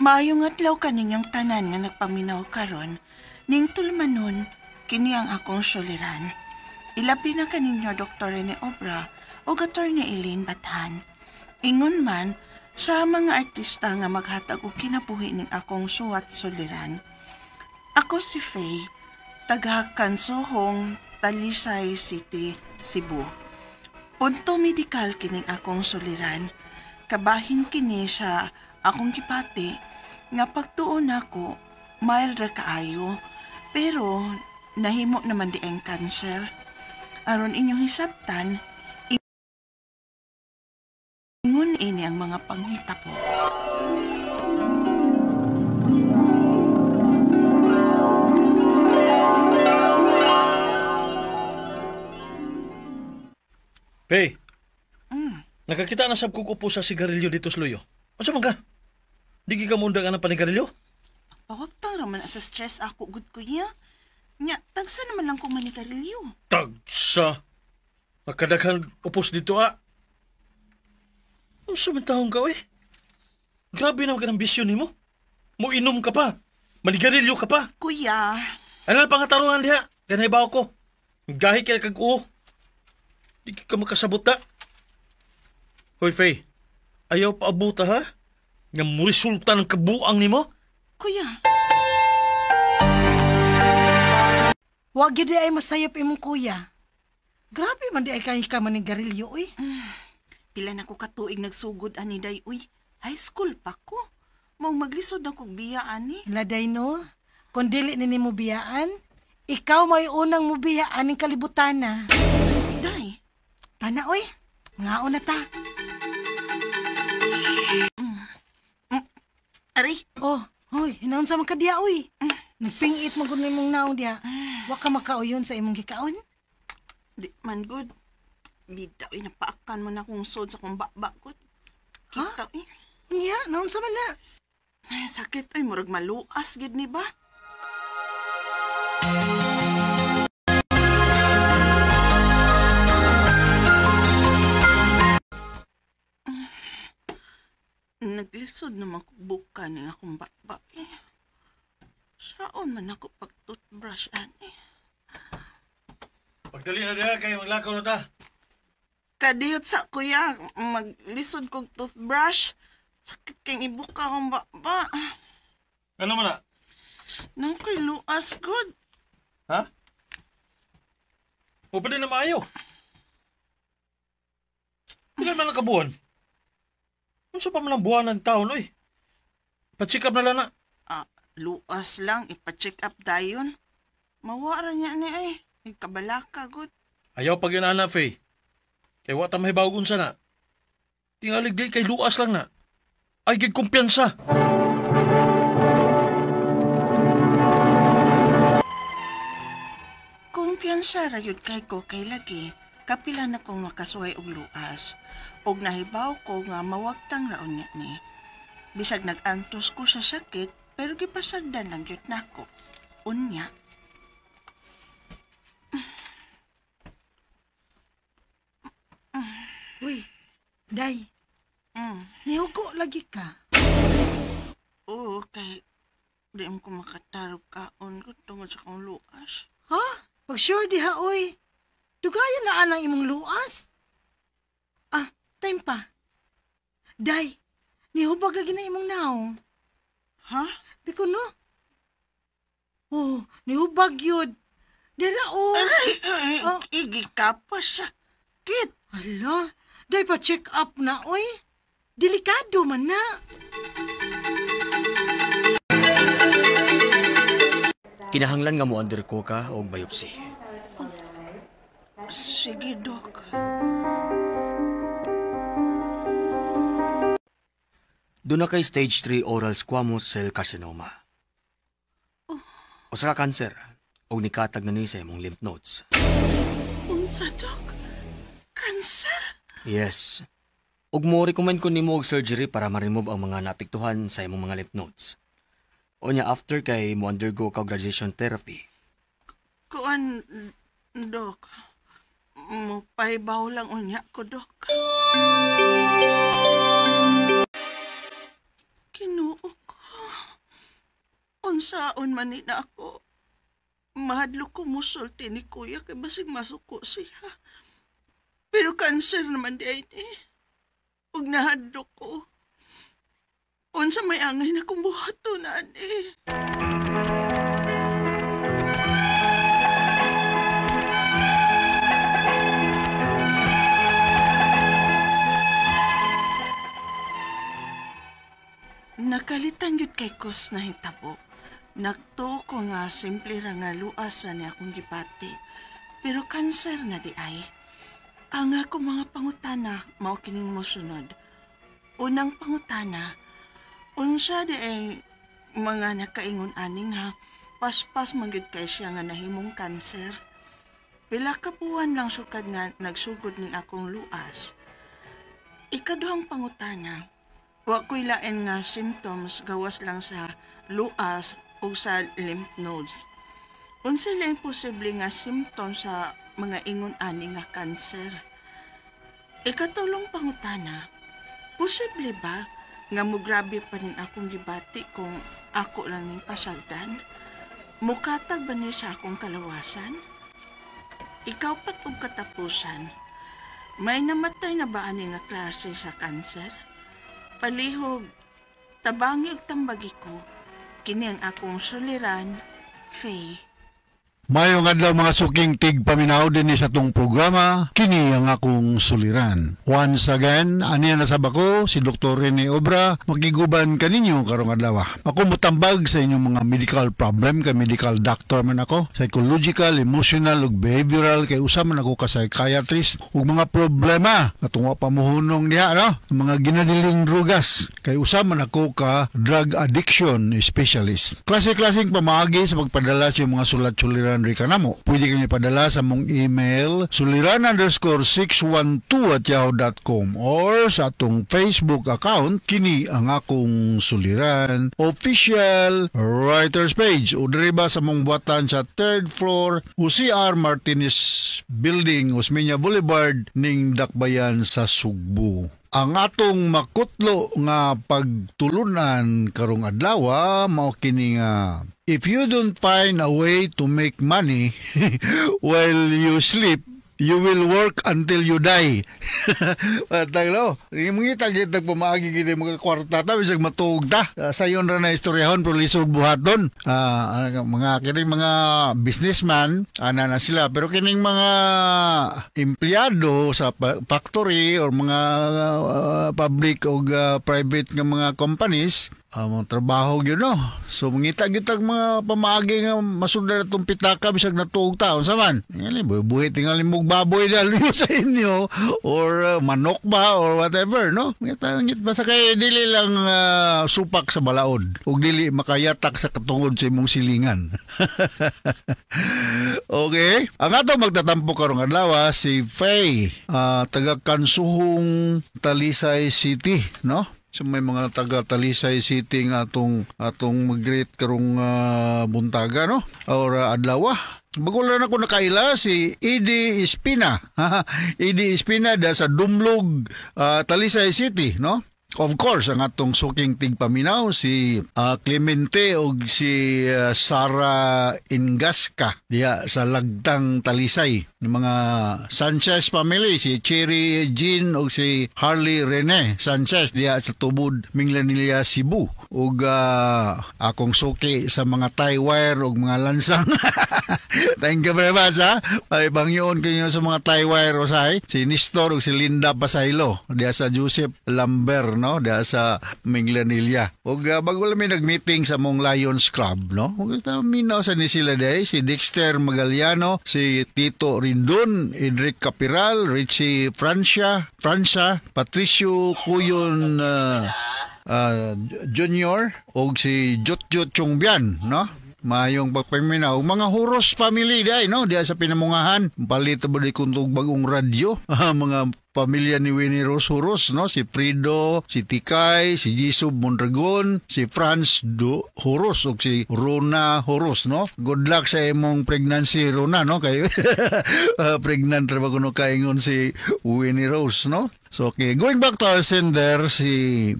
Maayong adlaw kaninyong tanan nga nagpaminaw karon, ning tulmanon kini ang akong suliran. Ilabi na kaninyo Dr. Rene Obra o Attorney Eileen Bathan. Ingon man sa mga artista nga maghatag og kinabuhi ning akong suwat suliran. Ako si Faye, taga Kansohong, Talisay City, Cebu. Punto medikal kining akong suliran. Kabahin kini sa akong gipati nga pagtuon ako mild ra kaayo pero nahimo naman di ang cancer. Aron inyong hisabtan, ingon ini ang mga panghitabo. Hey, nakakita na sab kog upo sa sigarilyo dito sa luyo. Unsa man ka? Di ka munda ka ng panigarilyo? Pawagtang raman sa stress ako, good kuya. Nya, tagsa naman lang kong manigarilyo. Tagsa? Nakadaghan upos dito Unsa man taong ka, Grabe naman ka ng bisyon ni mo. Muinom ka pa. Manigarilyo ka pa. Kuya. Ano pang katarungan diha? Ganay ba ako? Gahi kaya kag-uho. Di ka makasabot na. Hoy, Faye. Ayaw pa abuta, ha? Nga mo resulta ng kabuang ni mo? Kuya. Wag yun di ay masayop imong kuya. Grabe man di ay kayo ka manigarilyo, uy. Pila na ko katuig nagsugod ani day, uy. High school pa ko. Maong maglisod na kong biya, ani. Laday no, kung dili ni mo biyaan, ikaw may unang mo biyaan ng kalibutan na. Day. Tana, uy. Ngaon na ta. Aray. Oh, hoy, hinaon sa mga diya, uy. Nagpingit mo kung imong naong diya. Wa ka makauyon sa imong gikaon? Di man good. Bida, uy, napaakan mo na kong sod sa kong bakbakot. Kita, uy. Iya, naon sa man na. Ay, sakit, uy. Murag maluas, gid ni ba? Naglisod naman ko buka ni akong bakbak. Saan man ako pag-toothbrush, ani? Pagdali na diha kay maglakaw na ta. Kadiyot sa kuya, maglisod kong toothbrush. Sakit kayong ibuka akong bakba. Ano man na? Nang ko'y luas, good. Ha? O pwede na maayo. Ilan man ang kabuhan? Ano pa man ang buwan ng taon, oy? Pa-check up na lang na. Luas lang, ipa-check up dayon. Mawara niya ni ay. Kabalaka, good. Ayaw pag yun, Ana, Faye. Kaya wata may bagon sana. Tingalig di kay luas lang na. Ay, gig kumpiyansa. Kumpiyansa rayod kay ko kay lagi. Kapila na kong makasuhay og luas. Og nahibaw ko nga mawagtang raon niya ni. Bisag nag-antos ko sa sakit, pero gipasagdan lang yun na ko. Unya. Uy, day. Nihugo lagi ka. Oo, kay di mo ko makatarog kaon ko tungod sa kong luas. Ha? Pag sure diha, uy. Dugayan na anang imong luas. Time pa. Day, nihubag lagi na imong naong. Ha? Biko no? Oh, nihubag yun. Dala, oh. Ay, igi ka pa sakit. Hala, day pa check up na, uy. Delikado man na. Kinahanglan nga mo undergo ka og biopsy. Sige, Dok. Doon na kay stage 3 oral squamous cell carcinoma. Usa ka cancer og nikatag na ni sa imong lymph nodes. Unsa, Dok? Cancer? Yes. Ug mo recommend ko nimo og surgery para ma-remove ang mga naapektuhan sa imong mga lymph nodes. Unya after kay mo undergo ka radiation therapy. Kuan, Dok. Mupaibaw lang unya ko, Dok. Kinuo ko. unsaon man ni na ako. Mahadlo ko musulti ni kuya kay basig masuko siya. Pero cancer naman di ay ni. Huwag nahadlo ko. Unsa may angay na kong buhato na ni. Nakalitan yun kay Kus na hitabo. Nagtuo ko nga simple ra nga luas ra ni akong gipati. Pero kanser na di ay. Ang ako mga pangutana mao kining mosunod. Unang pangutana, unsa di ay mga nakaingon aning ha, paspas magyud kay siya nga nahimong kanser. Pila ka buwan lang sukad nga nagsugod ning akong luas. Ikaduhang pangutana, wa ko'y lain nga symptoms gawas lang sa luas o sa lymph nodes. Unsa lang posible nga symptoms sa mga ingon ani nga cancer. Ikatulong pangutana, posible ba nga mugrabe pa rin akong gibati kung ako lang ning pasagdan? Mukatag ba niya sa akong kalawasan? Ikaw pat og katapusan, may namatay na ba ani nga klase sa cancer? Palihog, tabangi ug tambagi ko, kini ang akong suliran, Faye. Mayong adlaw mga suking tig paminaw din sa tong programa, kini ang akong suliran. Once again, aniya na sab ako, si Dr. Rene Obra, makiguban kaninyo karong adlaw. Ako mutambag sa inyong mga medical problem, kay medical doctor man ako, psychological, emotional, ug behavioral, kay usa man ako ka psychiatrist, ug mga problema, atong wa pamuhunong niya, no? Mga ginadiling drugas, kay usa man ako ka drug addiction specialist. Klase-klaseng pamaagi sa pagpadala sa mga sulat-suliran kanamo. Pwede kayo padala sa mong email suliran_612@yahoo.com or sa atong Facebook account kini ang akong suliran official writers page o diriba sa mong buhatan sa 3rd floor UCR Martinez Building, Osmeña Boulevard ning Dakbayan sa Sugbo. Ang atong makutlo nga pagtulunan karong adlaw mao kini nga if you don't find a way to make money while you sleep, you will work until you die. Pataglo. Mungitag itag pamaagi gid mga kwarta ta bisag matuog ta. Sayon ra na istoryahon pero lisod buhaton. Mga kining mga businessman ana na sila pero kining mga empleyado sa factory or mga public o private nga mga companies mga trabaho yun, no? So, mangita-gitag mga pamaagi nga masundar itong pitaka bisag natuog taon sa man. Buhi tingali mong baboy dahil sa inyo or manok ba or whatever, no? Mangita-git basta kay dili lang supak sa balaod o dili makayatak sa katungod sa imong silingan. Okay? Ang ato magtatampo karong adlaw si Faye, taga Kansuhong, Talisay City, no? So may mga taga Talisay City nga atong mag-greet karong buntaga, no? Or adlaw. Bagulan ako nakaila si Eddie Espina. Eddie Espina da sa Dumlog, Talisay City, no? Of course, ang atong suking tigpaminaw si Clemente o si Sara Ingasca diya sa Lagtang Talisay. Ng mga Sanchez family, si Cherry Jean o si Harley Rene Sanchez diya sa Tubod, Minglanilla, Cebu. O akong suki sa mga tie wire o mga lansang. Thank you very much, ha? Ay, bangyoon kayo sa mga tie wire o say. Si Nestor o si Linda Pasaylo diya sa Joseph Lambert, no? Diya sa Minglanilla. O bago lang may nag-meeting sa mong Lions Club, no? O minaw sa ni sila day, si Dexter Magaliano, si Tito Rindon, Edric Capiral, Richie Francia, Patricio Cuyon Junior, o si Jotjot Chongbian, no? Mayong pagpaminaw, mga Huros family day, no? Diya sa Pinamungahan, palit ba di kuntog bagong radyo, mga pamilya ni Winnie Rose Huros, no? Si Frido, si Tikay, si Jisub Mondragon, si Franz Huros, o si Rona Huros, no? Good luck sa imong pregnancy, Rona, no? Kay pregnant ra ba kuno kaingon si Winnie Rose, no? So, okay. Going back to our sender, si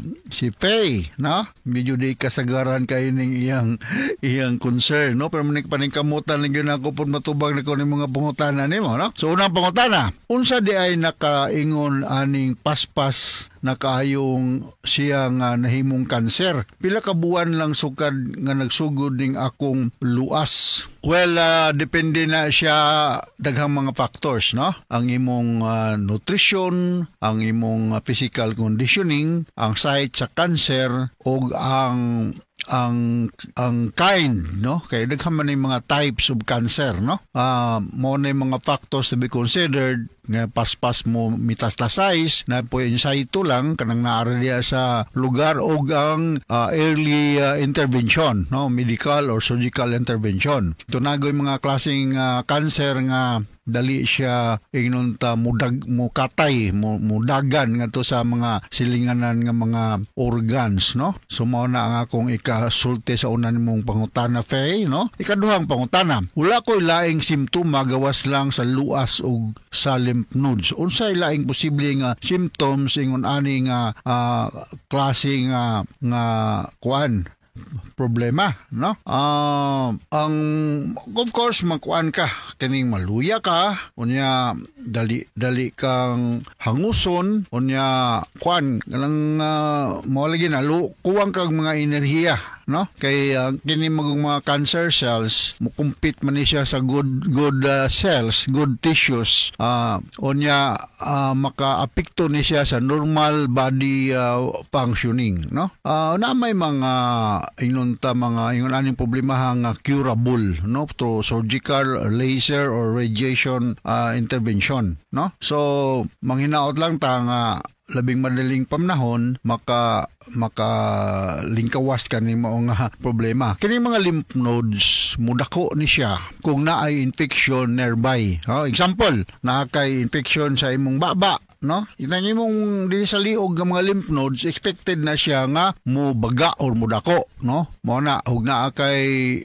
Faye, no? Medyo di kasagaran kayo ng iyang concern, no? Pero paningkamutan lang yun ako po matubag na ko ng mga pangutana nimo, no? So, unang pangutana, unsa di ay nakaingon aning paspas na kaayong siya nga nahimong kanser. Pila ka buwan lang sukad nga nagsugod ning akong luas. Well, depende na siya daghang mga factors, no? Ang imong nutrition, ang imong physical conditioning, ang site sa cancer o ang kind, no? Kaya daghan man yung mga types of cancer, no? Mo na yung mga factors to be considered nga paspas mo metastasize na po yung site lang kanang naara diya sa lugar o ang early intervention, no? Medical or surgical intervention. Tunagoy mga klaseng cancer nga dali siya ignunta mukatay mudagan nga to sa mga silinganan nga mga organs, no? So mao na ang akong ikasulti sa unan mong pangutana, Faye, no? Ikaduhang pangutana, wala ko laing simptoma gawas lang sa luas o sa lymph nodes. Unsay laing posible nga symptoms ingon ani nga klase nga kuan problema, no? Ang of course magkuan ka kining maluya ka, unya dali kang hanguson, unya kuan kanang mo lagi na kuwang kag mga enerhiya, no? Kay kini mga cancer cells mo compete man ni siya sa good cells, good tissues, unya maka-apekto ni siya sa normal body functioning, no? Na may mga inunta mga ingon aning problema nga curable, no? Through surgical, laser or radiation intervention, no? So manghinaot lang ta nga labing madaling pamnahon lingkawas ka ni mao nga problema. Kini mga lymph nodes mudako ni siya kung naay infection nearby. Example, naa kay infection sa imong baba, no? Ina imong dili sa liog nga mga lymph nodes, expected na siya nga mubaga or mudako, no? Mao na og naa kay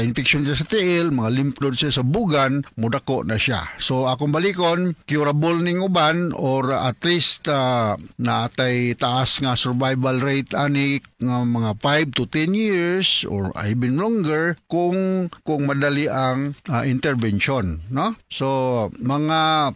infection sa tiil, mga lymph nodes sa bugan, mudako na siya. So akong balikon, curable ning uban or at least naatay taas nga survival rate ani nga mga 5 to 10 years or even longer kung madali ang intervention, no? So mga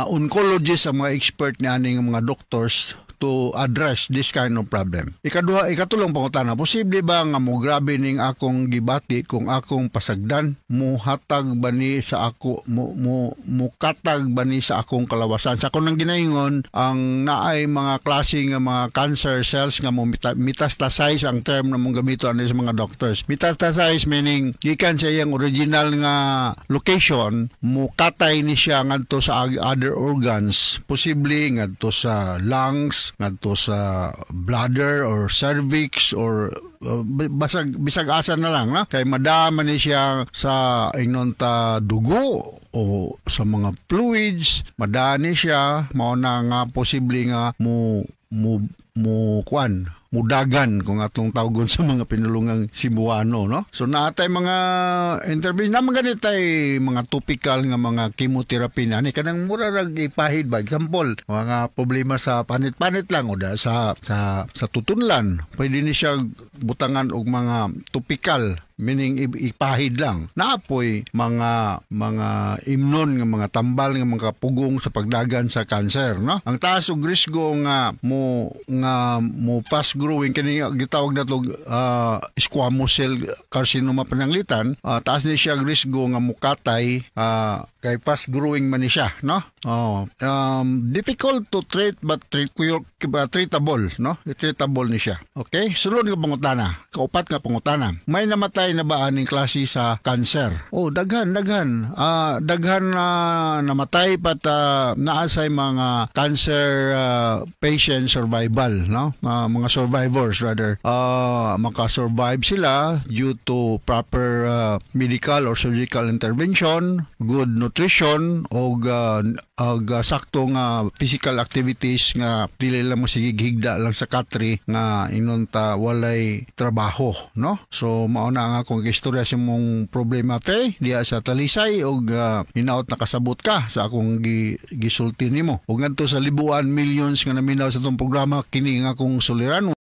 oncologists ang mga expert ni ani nga mga doctors to address this kind of problem. Ikatulong pangutana, posible ba nga mo grabe ning akong gibati kung akong pasagdan mo hatag ba ni sa ako mo katag ba ni sa akong kalawasan? Sa akong nang ginaingon ang naay mga klase nga mga cancer cells nga mo metastasize ang term na mong gamito ani sa mga doctors. Metastasize meaning gikan sa iyang original nga location mo katay ni siya ngadto sa other organs, posible ngadto sa lungs, ngadto sa bladder or cervix or bisag asa na lang, na kay madama ni siya sa inonta dugo o sa mga fluids, madani siya mao na nga posible nga mudagan kung atong tawgon sa mga pinulungang Cebuano, no? So naatay mga intervention naman ganitay mga topical nga mga chemotherapy na ni kanang mura rag ipahid ba, example mga problema sa panit-panit lang o da sa tutunlan, pwede ni siya butangan og mga topical, meaning ipahid lang. Naapoy mga imnon nga mga tambal nga mga pugong sa pagdagan sa cancer, no? Ang taas og risgo nga mo fast growing kini gitawag nato squamous cell carcinoma pananglitan, taas ni siya risgo nga mukatay kay fast growing man ni siya, no? Difficult to treat but treatable, no? Treatable ni siya. Okay? Sulod nga pangutana, kaupat nga pangutana. May namatay na ba aning klase sa cancer? Daghan namatay pat naasay mga cancer patient survival, no? Mga survivors rather. Maka-survive sila due to proper medical or surgical intervention, good nutrition, nutrition o sakto nga physical activities nga dili lang mo sige higda lang sa country nga inunta walay trabaho, no? So mao na ang akong istorya sa mong problema Faye diya sa Talisay og hinaot nakasabot ka sa akong gisulti nimo. Og ngadto sa libuan millions nga naminaw sa tong programa kini nga akong suliran